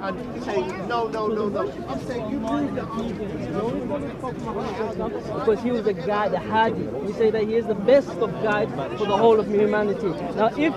and saying, no. I'm saying you prove that because he was a guide, a hadi. We say that he is the best of guides for the whole of humanity. Now, if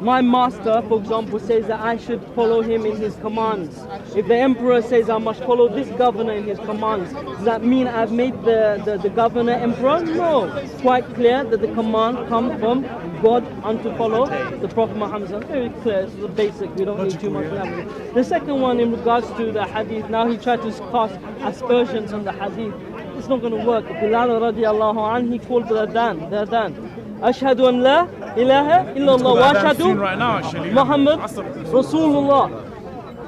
my master, for example, says that I should follow him in his commands, if the emperor says I must follow this governor in his commands, does that mean I've made the governor emperor? No. It's quite clear that the command comes from God unto follow the Prophet Muhammad. Very clear, it's the basic, we don't need too much language. The second one in regards to the hadith, now he tried to cast aspersions on the hadith. It's not going to work. Bilal radiallahu anhu, he called the adhan. Ashhadu an la ilaha illallah wa ashhadu Muhammad Rasulullah.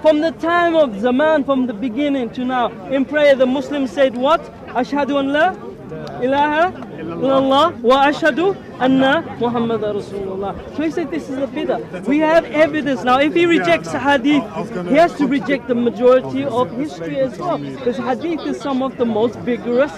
From the time of Zaman, from the beginning to now, in prayer the Muslims said what? Ashhadu an la ilaha illallah wa ashhadu anna Muhammad Rasulullah. So he said this is a bid'ah. We have evidence now. If he rejects hadith, he has to reject the majority of history as well. Because hadith is some of the most vigorous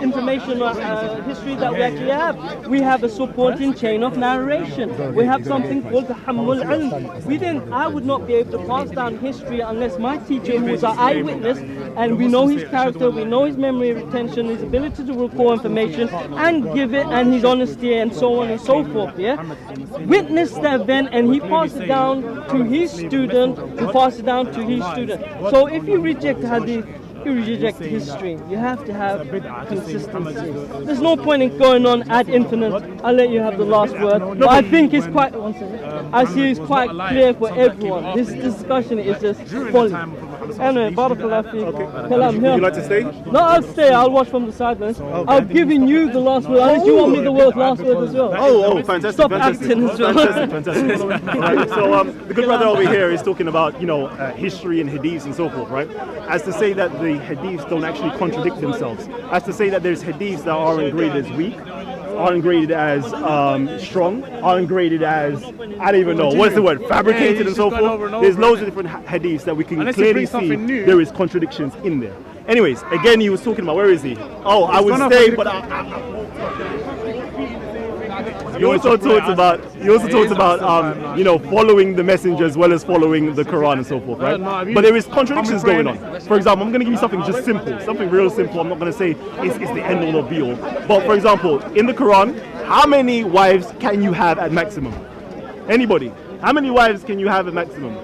information or history that we actually have. We have a supporting chain of narration. We have something called the Hammul Ilm. I would not be able to pass down history unless my teacher, who was an eyewitness, and we know his character, we know his memory retention, his ability to recall information and give it, and his honesty and so on and so forth, witness the event and he passed it down to his student, who passed it down to his student. So if you reject hadith, you reject history. You have to have consistency. There's no point in going on ad infinite. I'll let you have the last word. But I think it's quite, I see it's quite clear for everyone. This discussion is just folly. Anyway, barakallah feek. Kalam, here. Would you like to stay? No, I'll stay. I'll watch from the sidelines. I've given you the last word. Unless you want me the last word as well. Oh, fantastic. Stop fantastic. acting as well. Fantastic. Right, so the good brother over here is talking about, history and hadiths and so forth, right? As to say that the hadiths don't actually contradict themselves. As to say that there's hadiths that aren't graded as weak, aren't graded as strong, aren't graded as, I don't even know, what's the word, fabricated and so forth. There's loads of different hadiths that we can clearly see there is contradictions in there. Anyways, again, he was talking about, where is he? Oh, I would stay, but He also talked about following the messenger as well as following the Quran and so forth, right? But there is contradictions going on. For example, I'm going to give you something just simple, something real simple. I'm not going to say it's the end all or be all. But for example, in the Quran, how many wives can you have at maximum? Anybody? How many wives can you have at maximum?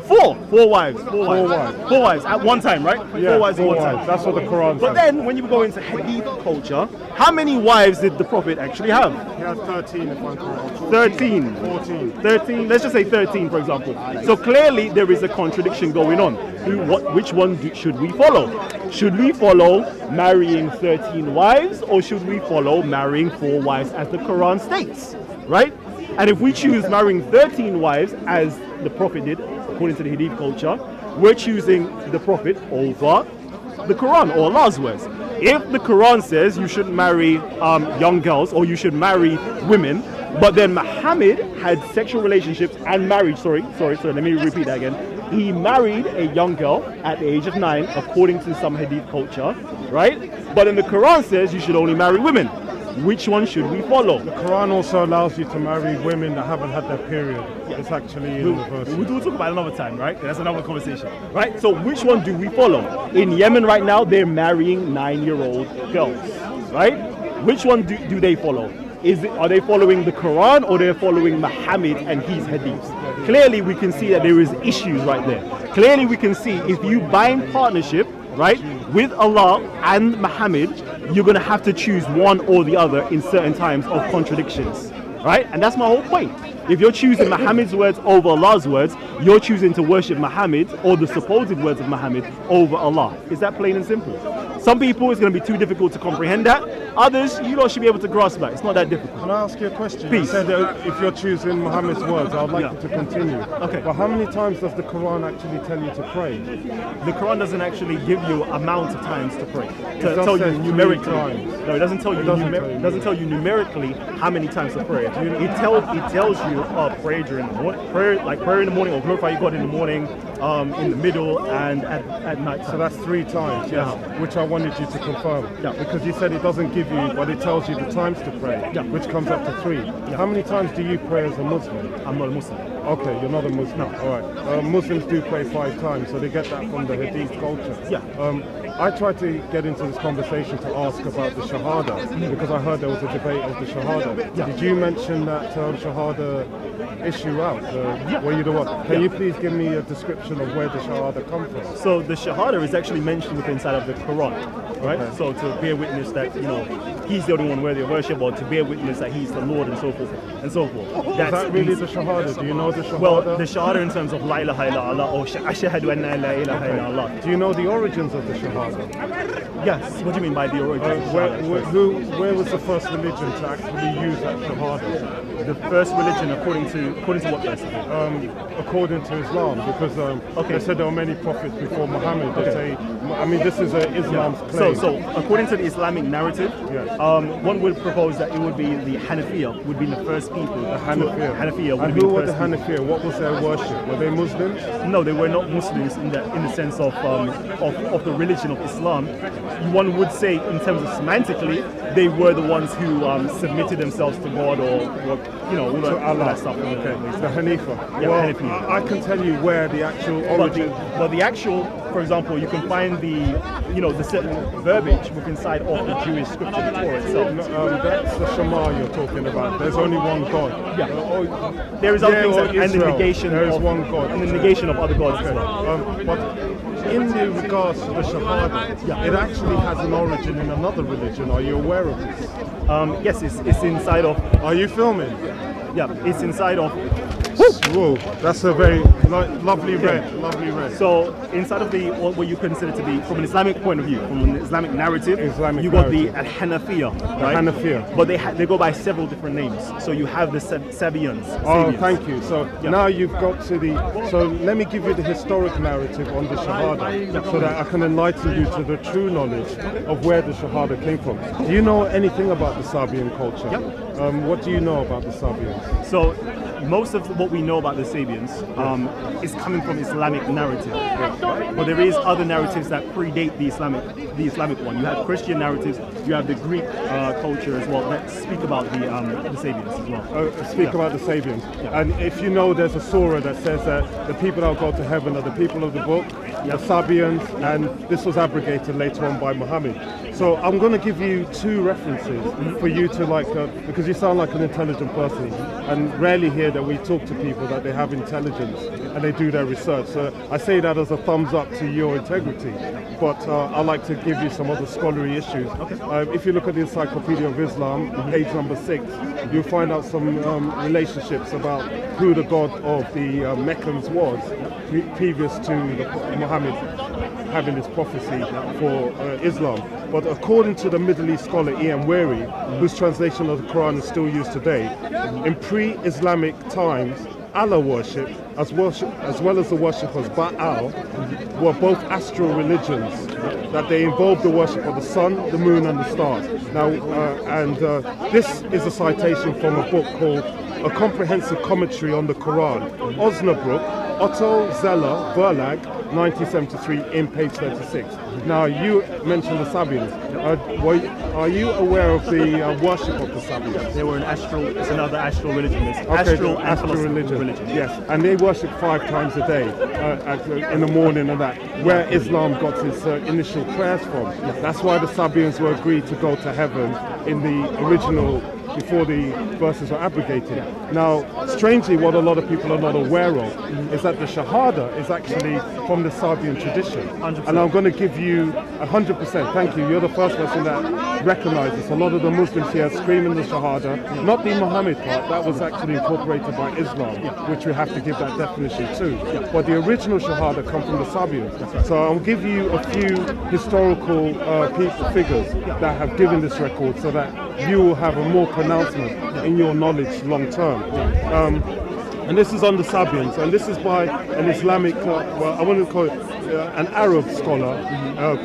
Four wives at one time, right? Yeah, 4 wives at one time. That's what the Quran says. But then when you go into hadith culture, how many wives did the Prophet actually have? He had 13 if I'm correct. 13. 13. Let's just say 13, for example. So clearly there is a contradiction going on. Which one should we follow? Should we follow marrying 13 wives, or should we follow marrying 4 wives as the Quran states, right? And if we choose marrying 13 wives as the Prophet did, according to the Hadith culture, we're choosing the Prophet over the Quran or Allah's words. If the Quran says you shouldn't marry young girls or you should marry women, but then Muhammad had sexual relationships and married, sorry, let me repeat that again. He married a young girl at the age of 9, according to some Hadith culture, right? But then the Quran says you should only marry women. Which one should we follow? The Quran also allows you to marry women that haven't had their period. It's actually in the verse. We'll talk about it another time, right? That's another conversation, right? So which one do we follow? In Yemen right now, they're marrying 9-year-old girls, right? Which one do they follow? Are they following the Quran or they're following Muhammad and his hadiths? Clearly, we can see that there is issues right there. Clearly, we can see if you bind partnership, right, with Allah and Muhammad, you're going to have to choose one or the other in certain times of contradictions, right? And that's my whole point. If you're choosing Muhammad's words over Allah's words, you're choosing to worship Muhammad or the supposed words of Muhammad over Allah. Is that plain and simple? Some people, it's going to be too difficult to comprehend that. Others, you lot should be able to grasp that. It's not that difficult. Can I ask you a question? Please. You said that if you're choosing Muhammad's words, I'd like you to continue. Okay. But how many times does the Quran actually tell you to pray? The Quran doesn't actually give you amount of times to pray. To does tell you say numerically. 3 times. No, it doesn't tell you. It doesn't tell you numerically how many times to pray. It tells you pray during the morning, prayer in the morning, or glorify God in the morning, in the middle, and at night. So that's 3 times, yes. Which I wanted you to confirm. Yeah. Because you said it doesn't give you, but it tells you the times to pray, which comes up to 3. Yeah. How many times do you pray as a Muslim? I'm not a Muslim. Okay, you're not a Muslim. No. All right. Muslims do pray 5 times, so they get that from the Hadith culture. Yeah. I tried to get into this conversation to ask about the Shahada because I heard there was a debate of the Shahada. Yeah. Did you mention that Shahada issue out? Were you the one? Can you please give me a description of where the Shahada come from? So the Shahada is actually mentioned within inside of the Quran, right? Okay. So to bear witness that, he's the only one worthy of worship, or to bear witness that he's the Lord, and so forth, and so forth. Is that really the Shahada? Do you know the Shahada? Well, the Shahada in terms of La ilaha illallah or Ashhadu anna la ilaha illallah. Do you know the origins of the Shahada? Yes. What do you mean by the origin? Where was the first religion to actually use that Shahada? The first religion, according to what verse? According to Islam, because they said there were many prophets before Muhammad. They say, I mean, this is Islam's claim. So according to the Islamic narrative, Yes. one would propose that it would be the Hanafiya would be the first people. The Hanafiya. Hanafiya would And be who the were the first people. Hanafiya? What was their worship? Were they Muslims? No, they were not Muslims in the sense of the religion of Islam. One would say, in terms of semantically, they were the ones who submitted themselves to God, or all that stuff. Okay, the Hanifa. Yeah, Well, Hanafi. I can tell you where the actual origin. Well, the actual, for example, you can find the certain verbiage within inside of the Jewish scripture, the Torah itself. That's the Shema you're talking about. There's only one God. Yeah. There is other things, or and the Israel. negation There is of one God. and the negation of other gods as well. But in the regards to the Shahada, it actually has an origin in another religion. Are you aware of this? Yes, it's inside of. Are you filming? Yeah, it's inside of. Whoa, that's a very lovely red, lovely red. So inside of what you consider to be, from an Islamic point of view, from an Islamic narrative, Islamic you got the narrative. Hanafiya, right? Hanafiya. But they go by several different names. So you have the Sabians. Oh, thank you. So Yeah. now you've got to so let me give you the historic narrative on the Shahada so that I can enlighten you to the true knowledge of where the Shahada came from. Do you know anything about the Sabian culture? Yep. What do you know about the Sabians? So most of what we know about the Sabians is coming from Islamic narrative. But there is other narratives that predate the Islamic one. You have Christian narratives, you have the Greek culture as well that speak about the Sabians as well. Speak about the Sabians. And if you know, there's a surah that says that the people that will go to heaven are the people of the book, the Sabians, and this was abrogated later on by Muhammad. So I'm going to give you 2 references for you to because you sound like an intelligent person, and rarely hear that we talk to people that they have intelligence and they do their research. So I say that as a thumbs up to your integrity, but I like to give you some other scholarly issues. If you look at the Encyclopedia of Islam, page number 6, you'll find out some relationships about who the god of the Meccans was previous to Muhammad having this prophecy for Islam. But according to the Middle East scholar E.M. Weary, whose translation of the Quran is still used today, in pre-Islamic times, Allah worship, as well as the worship of Baal, were both astral religions, that they involved the worship of the sun, the moon, and the stars. Now, this is a citation from a book called A Comprehensive Commentary on the Quran, Osnabrück, Otto Zeller Verlag, 1973, in page 36. Now, you mentioned the Sabians. Are you aware of the worship of the Sabians? They were it's another astral religion. It's Okay, astral the and astral philosophical religion. Yes, and they worship 5 times a day in the morning and that, where Islam got its initial prayers from. That's why the Sabians were agreed to go to heaven in the original, before the verses were abrogated. Now, strangely, what a lot of people are not aware of is that the Shahada is actually from the Sabian tradition. 100%. And I'm going to give you 100%. Thank you. You're the first person that recognizes. A lot of the Muslims here screaming the Shahada, not the Muhammad part. That was actually incorporated by Islam, which we have to give that definition to. But the original Shahada come from the Sabians. So I'll give you a few historical figures that have given this record, so that you will have a more pronouncement in your knowledge long term. And this is on the Sabians, and this is by an Islamic, well, I want to call it an Arab scholar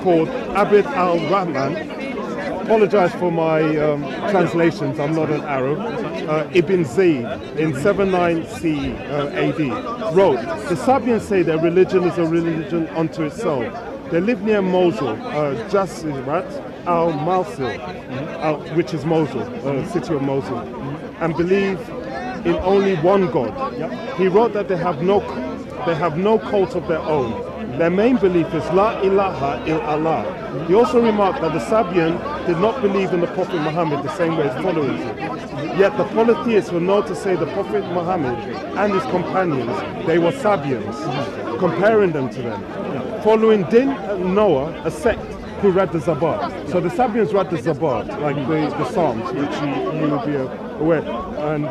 called Abid al-Rahman. Apologize for my translations, I'm not an Arab. Ibn Zayd in 79 CE AD wrote, the Sabians say their religion is a religion unto itself. They live near Mosul, Jasirat al-Mosul, which is Mosul, city of Mosul, and believe in only one God. He wrote that they have no cult of their own. Their main belief is La ilaha illallah. He also remarked that the Sabian did not believe in the Prophet Muhammad the same way as followers did. Yet the polytheists were known to say the Prophet Muhammad and his companions, they were Sabians, comparing them to them. Following Din and Noah, a sect who read the Zabur. So the Sabians read the Zabur, like the Psalms, which you would be aware. And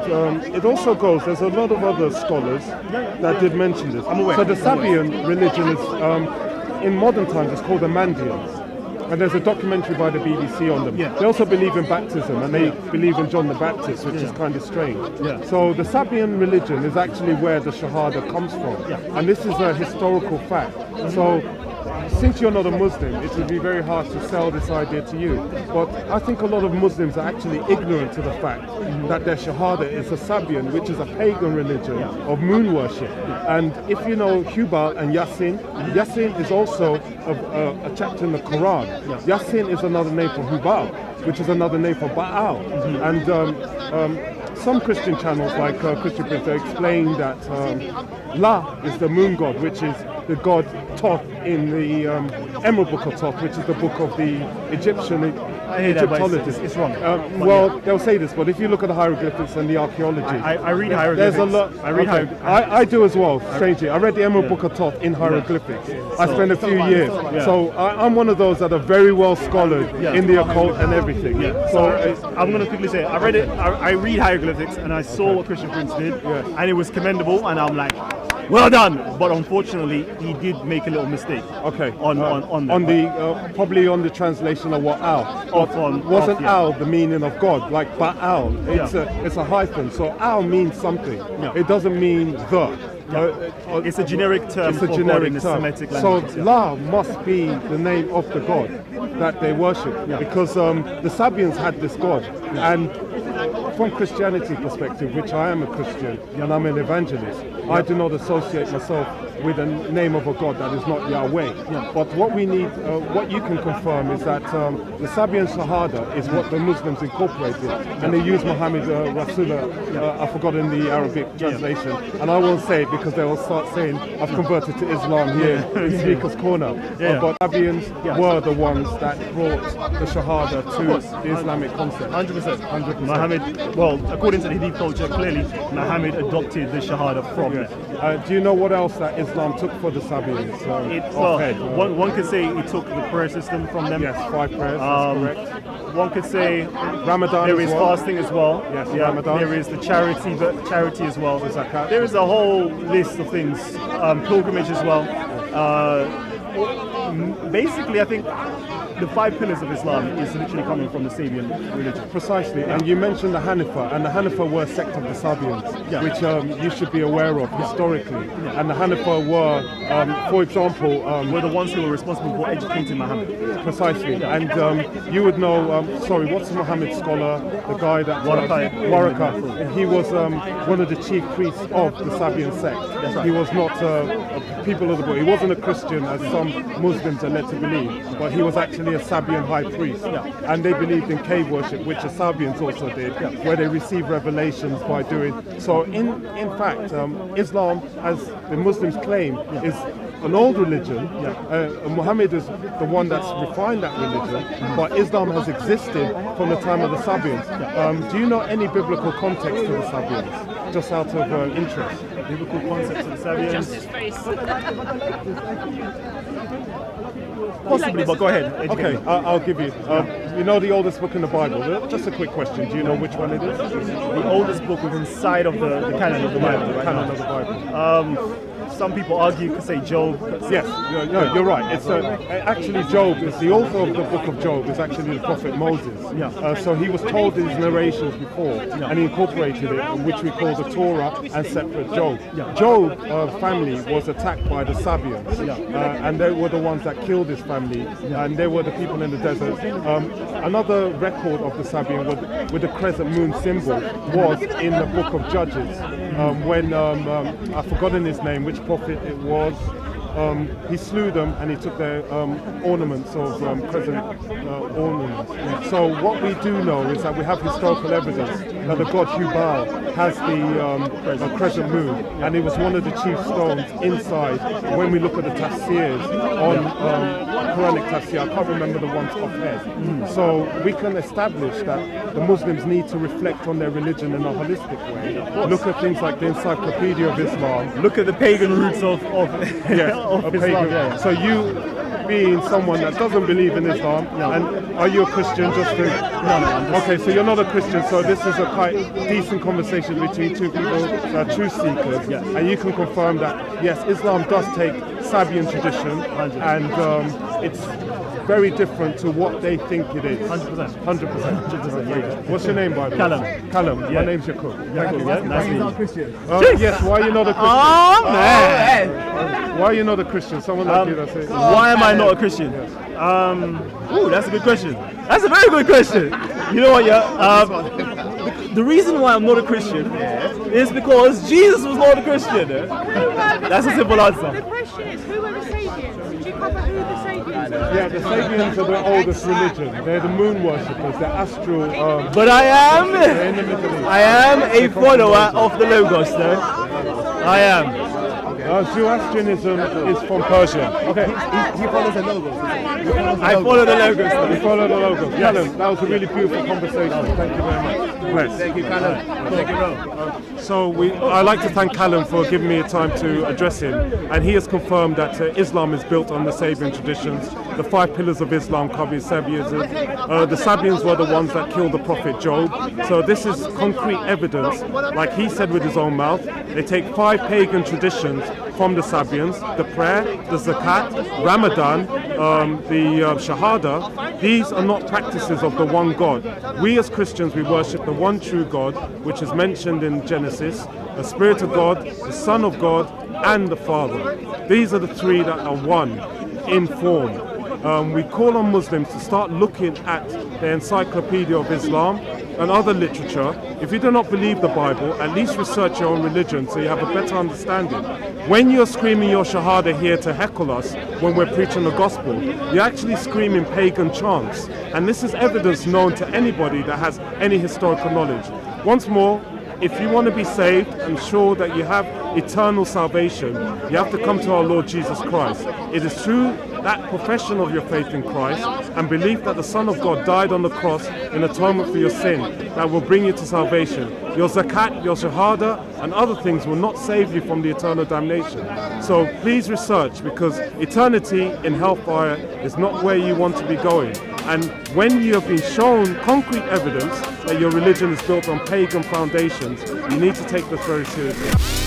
it also goes, there's a lot of other scholars that did mention this. I'm aware. So the Sabian religion is, in modern times, it's called the Mandeans. And there's a documentary by the BBC on them. They also believe in baptism, and they believe in John the Baptist, which is kind of strange. So the Sabian religion is actually where the Shahada comes from. And this is a historical fact. So since you're not a Muslim, it would be very hard to sell this idea to you. But I think a lot of Muslims are actually ignorant to the fact that their Shahada is a Sabian, which is a pagan religion of moon worship. And if you know Hubal and Yasin, Yasin is also a chapter in the Quran. Yasin is another name for Hubal, which is another name for Baal. And some Christian channels like Christian Prince explain that La is the moon god, which is the god Thoth in the Emerald Book of Thoth, which is the book of the Egyptologists. It's wrong. Well, they'll say this, but if you look at the hieroglyphics and the archaeology, I read hieroglyphics. There's a lot. I do as well. Strangely, I read the Emerald Book of Thoth in hieroglyphics. I spent a few years, so I'm one of those that are very well scholared in the occult and everything. So I'm going to quickly say, I read it. I read hieroglyphics, and I saw what Christian Prince did, and it was commendable. And I'm like, well done. But unfortunately, he did make a little mistake. Okay. On the probably on the translation of what Al. Wasn't Al the meaning of God, like Baal? It's a hyphen. So Al means something. It doesn't mean the. It's a generic term for God in the Semitic language. So La must be the name of the God that they worship, because the Sabians had this God, and from Christianity perspective, which I am a Christian and I'm an evangelist, I do not associate myself with a name of a God that is not Yahweh. But what we need, what you can confirm is that the Sabian Shahada is what the Muslims incorporated, and they use Muhammad Rasulullah, I've forgotten the Arabic translation, and I won't say it because they will start saying I've converted to Islam here in Speaker's Corner. But Sabians were the ones that brought the Shahada to the Islamic concept. 100%. Muhammad, well, according to the Hadith culture, clearly Muhammad adopted the Shahada from them. Do you know what else that Islam took for the Sabians? One could say it took the prayer system from them. Yes, 5 prayers, that's correct. One could say Ramadan. There is fasting as well. Yes, Ramadan. There is the charity as well. Zakat. There is a whole list of things. Pilgrimage as well. Basically, I think the 5 pillars of Islam is literally coming from the Sabian religion. Precisely, and you mentioned the Hanifa, and the Hanifa were a sect of the Sabians, which you should be aware of historically. And the Hanifa were, for example, were the ones who were responsible for educating Muhammad. Precisely, and you would know, sorry, what's the Muhammad scholar, the guy that... Waraka. He was one of the chief priests of the Sabian sect. He was not people of the book. He wasn't a Christian, as some Muslims are led to believe, but he was actually a Sabian high priest, and they believed in cave worship, which the Sabians also did, where they received revelations by doing so. In fact, Islam, as the Muslims claim, is an old religion. Muhammad is the one that's refined that religion, but Islam has existed from the time of the Sabians. Do you know any biblical context to the Sabians, just out of interest? Biblical context to the Sabians? Just his face. Possibly, but go ahead. Okay, I'll give you. You know the oldest book in the Bible? Just a quick question. Do you know which one it is? The oldest book inside of the canon of the Bible. The canon of the Bible. Some people argue, could say Job. Yes, you're right. It's actually Job is the author of the book of Job. Is actually the prophet Moses. So he was told these narrations before, and he incorporated it, which we call the Torah and separate Job. Job's family was attacked by the Sabians, and they were the ones that killed his family, and they were the people in the desert. Another record of the Sabian with the crescent moon symbol was in the book of Judges, when I've forgotten his name, which prophet it was. he slew them and he took their ornaments of crescent ornaments. So what we do know is that we have historical evidence that the god Hubal has the crescent moon, and it was one of the chief stones inside. When we look at the tafsirs on Quranic tafsir, I can't remember the ones offhand. So we can establish that the Muslims need to reflect on their religion in a holistic way. Look at things like the Encyclopedia of Islam. Look at the pagan roots of A Islam. pagan. Yeah. So you being someone that doesn't believe in Islam, and are you a Christian just to... No. Okay, so you're not a Christian, so this is a quite decent conversation between two people that are truth seekers, and you can confirm that, yes, Islam does take Sabian tradition, and it's very different to what they think it is. 100%. 100%. Yeah. What's your name, by the way? Callum. Callum. Yeah. My name's Yakub. Nice to meet you. Christian. Yes, why are you not a Christian? Oh man! Why are you not a Christian? Someone like you that's it. Why am I not a Christian? Ooh, that's a good question. That's a very good question. You know what? The reason why I'm not a Christian is because Jesus was not a Christian. That's a simple answer. The question is, who were the Sabians? Did you cover who the Sabians were? Yeah, the Sabians are the oldest religion. They're the moon worshippers. They're astral. But they're in the Middle East. I am a follower of the Logos, though. I am. Zoroastrianism is from Persia. Okay, he follows the logos. I follow the Logos. Though. We follow the logos. Callum, that was a really beautiful conversation. Thank you very much. Bless. Thank you, Kalam. Thank you, bro. So I'd like to thank Callum for giving me a time to address him, and he has confirmed that Islam is built on the Sabian traditions. The 5 pillars of Islam cover Sabianism. The Sabians were the ones that killed the Prophet Job. So this is concrete evidence, like he said with his own mouth. They take 5 pagan traditions from the Sabians: the prayer, the zakat, Ramadan, the Shahada. These are not practices of the one God. We as Christians, we worship the one true God, which is mentioned in Genesis, the Spirit of God, the Son of God, and the Father. These are the 3 that are one in form. We call on Muslims to start looking at the Encyclopedia of Islam and other literature. If you do not believe the Bible, at least research your own religion so you have a better understanding. When you're screaming your Shahada here to heckle us when we're preaching the gospel, you're actually screaming pagan chants. And this is evidence known to anybody that has any historical knowledge. Once more, if you want to be saved and sure that you have eternal salvation, you have to come to our Lord Jesus Christ. It is through that profession of your faith in Christ and belief that the Son of God died on the cross in atonement for your sin that will bring you to salvation. Your zakat, your shahada, and other things will not save you from the eternal damnation. So please research, because eternity in hellfire is not where you want to be going. And when you have been shown concrete evidence that your religion is built on pagan foundations, you need to take this very seriously.